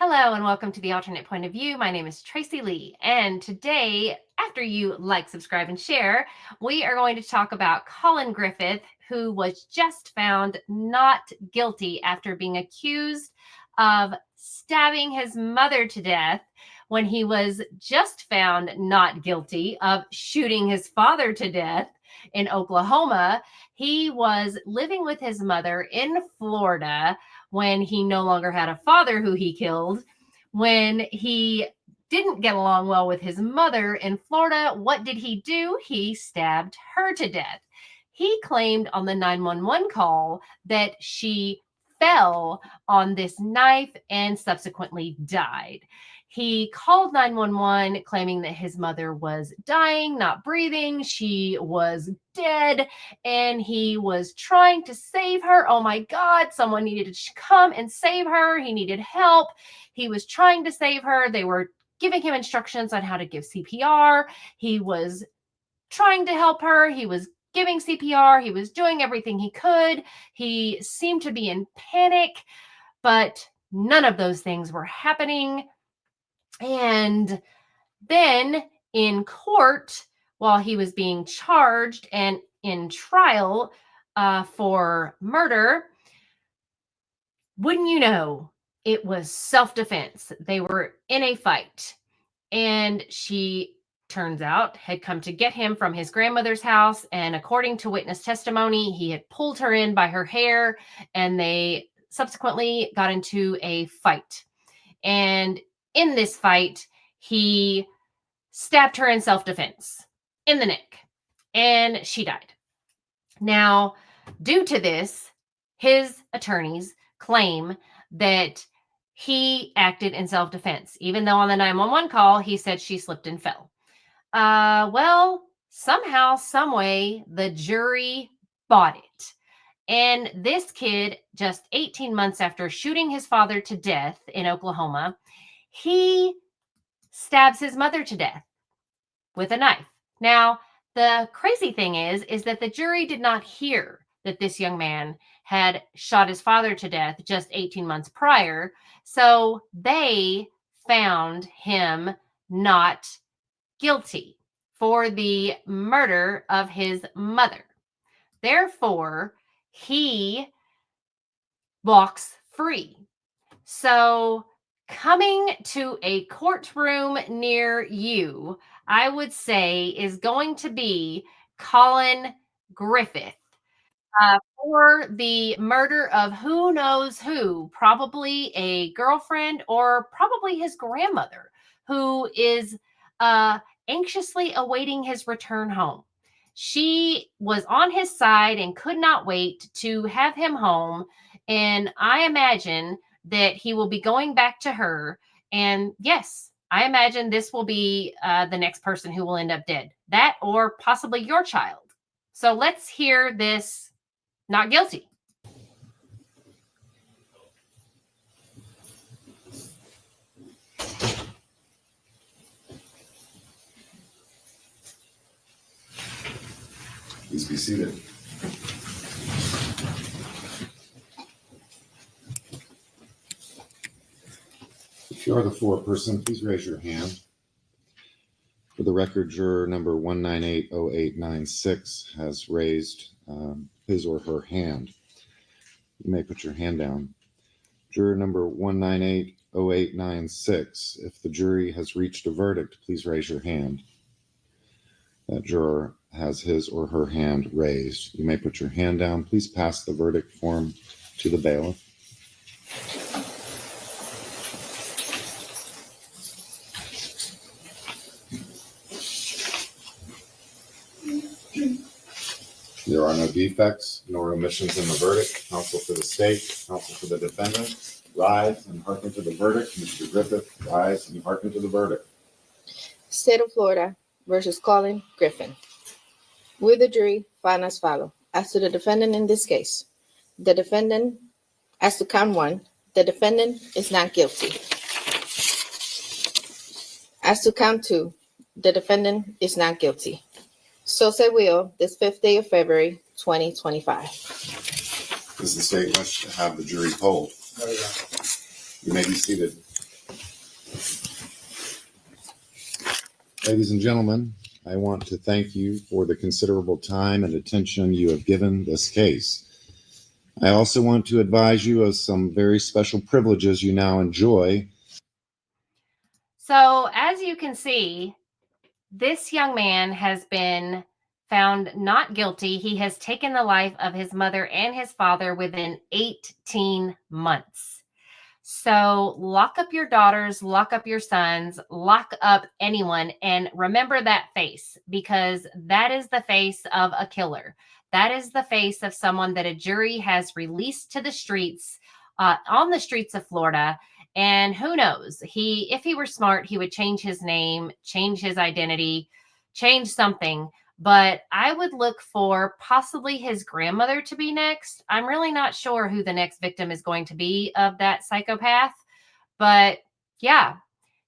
Hello and welcome to the Alternate Point of View. My name is Tracy Lee, and today, after you like, subscribe, and share, we are going to talk about Colin Griffith, who was just found not guilty after being accused of stabbing his mother to death when he was just found not guilty of shooting his father to death in Oklahoma. He was living with his mother in Florida when he no longer had a father who he killed. When he didn't get along well with his mother in Florida, what did he do? He stabbed her to death. He claimed on the 911 call that she fell on this knife and subsequently died. He called 911 claiming that his mother was dying, not breathing. She was dead and he was trying to save her. Oh my God, someone needed to come and save her. He needed help. He was trying to save her. They were giving him instructions on how to give CPR. He was trying to help her. He was giving CPR. He was doing everything he could. He seemed to be in panic, but none of those things were happening. And then in court, while he was being charged and in trial for murder, wouldn't you know, it was self-defense. They were in a fight, and she, turns out, had come to get him from his grandmother's house. And according to witness testimony, he had pulled her in by her hair, and they subsequently got into a fight. And in this fight, he stabbed her in self-defense in the neck, and she died. Now, due to this, his attorneys claim that he acted in self-defense, even though on the 911 call, he said she slipped and fell. Well, somehow, some way, the jury bought it. And this kid, just 18 months after shooting his father to death in Oklahoma, he stabs his mother to death with a knife. Now, the crazy thing is that the jury did not hear that this young man had shot his father to death just 18 months prior. So they found him not guilty for the murder of his mother. Therefore, he walks free. So, coming to a courtroom near you, I would say, is going to be Colin Griffith for the murder of who knows who, probably a girlfriend or probably his grandmother, who is anxiously awaiting his return home. She was on his side and could not wait to have him home. And I imagine that he will be going back to her. And yes, I imagine this will be the next person who will end up dead. That or possibly your child. So let's hear this not guilty. Please be seated. If you are the foreperson, please raise your hand. For the record, juror number 1980896 has raised his or her hand. You may put your hand down. Juror number 1980896, if the jury has reached a verdict, please raise your hand. That juror has his or her hand raised. You may put your hand down. Please pass the verdict form to the bailiff. There are no defects nor omissions in the verdict. Counsel for the state, counsel for the defendant, rise and hearken to the verdict. Mr. Griffith, rise and hearken to the verdict. State of Florida versus Colin Griffin. Will the jury find as follows? As to the defendant in this case, the defendant, as to count one, the defendant is not guilty. As to count two, the defendant is not guilty. So say will this 5th day of February, 2025. Does the state wish to have the jury polled? Oh, yeah. You may be seated. Ladies and gentlemen, I want to thank you for the considerable time and attention you have given this case. I also want to advise you of some very special privileges you now enjoy. So, as you can see, this young man has been found not guilty. He has taken the life of his mother and his father within 18 months. So lock up your daughters, lock up your sons, lock up anyone, and remember that face, because that is the face of a killer. That is the face of someone that a jury has released to the streets, on the streets of Florida. And who knows? If he were smart, he would change his name, change his identity, change something. But I would look for possibly his grandmother to be next. I'm really not sure who the next victim is going to be of that psychopath. But yeah,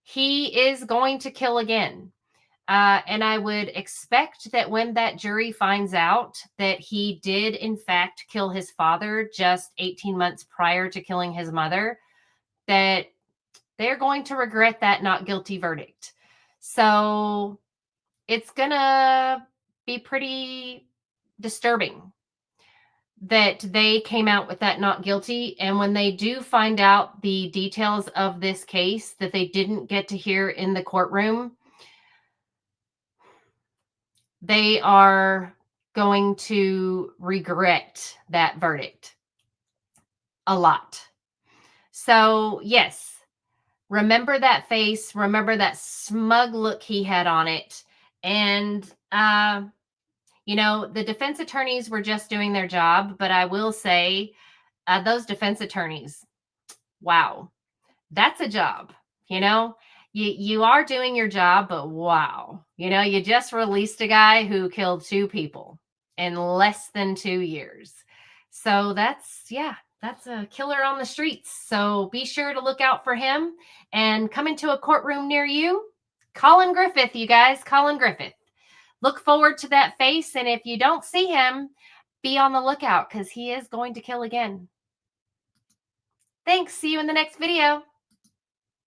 he is going to kill again. And I would expect that when that jury finds out that he did, in fact, kill his father just 18 months prior to killing his mother, that they're going to regret that not guilty verdict. So it's going to be pretty disturbing that they came out with that not guilty. And when they do find out the details of this case that they didn't get to hear in the courtroom, they are going to regret that verdict a lot. So, yes, remember that face, remember that smug look he had on it. And, the defense attorneys were just doing their job, but I will say, those defense attorneys, wow, that's a job. You are doing your job, but wow, you just released a guy who killed 2 people in less than 2 years. So that's a killer on the streets. So be sure to look out for him and come into a courtroom near you. Colin Griffith, you guys, Colin Griffith. Look forward to that face, and if you don't see him, be on the lookout because he is going to kill again. Thanks. See you in the next video.